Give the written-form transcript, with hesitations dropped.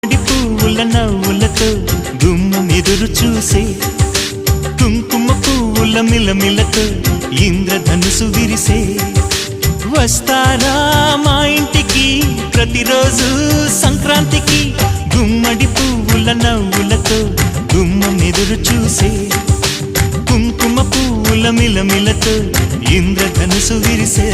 పువ్వుల నవ్వులతో గుమ్మం ఎదురు చూసే కుంకుమ పువ్వుల మిలమిలతో ఇంద్రధనుసు విరిసే వస్తారా మా ఇంటికి ప్రతిరోజు సంక్రాంతికి గుమ్మడి పువ్వుల నవ్వులతో గుమ్మం ఎదురు చూసే కుంకుమ పువ్వుల మిలమిలతో ఇంద్రధనుసు విరిసే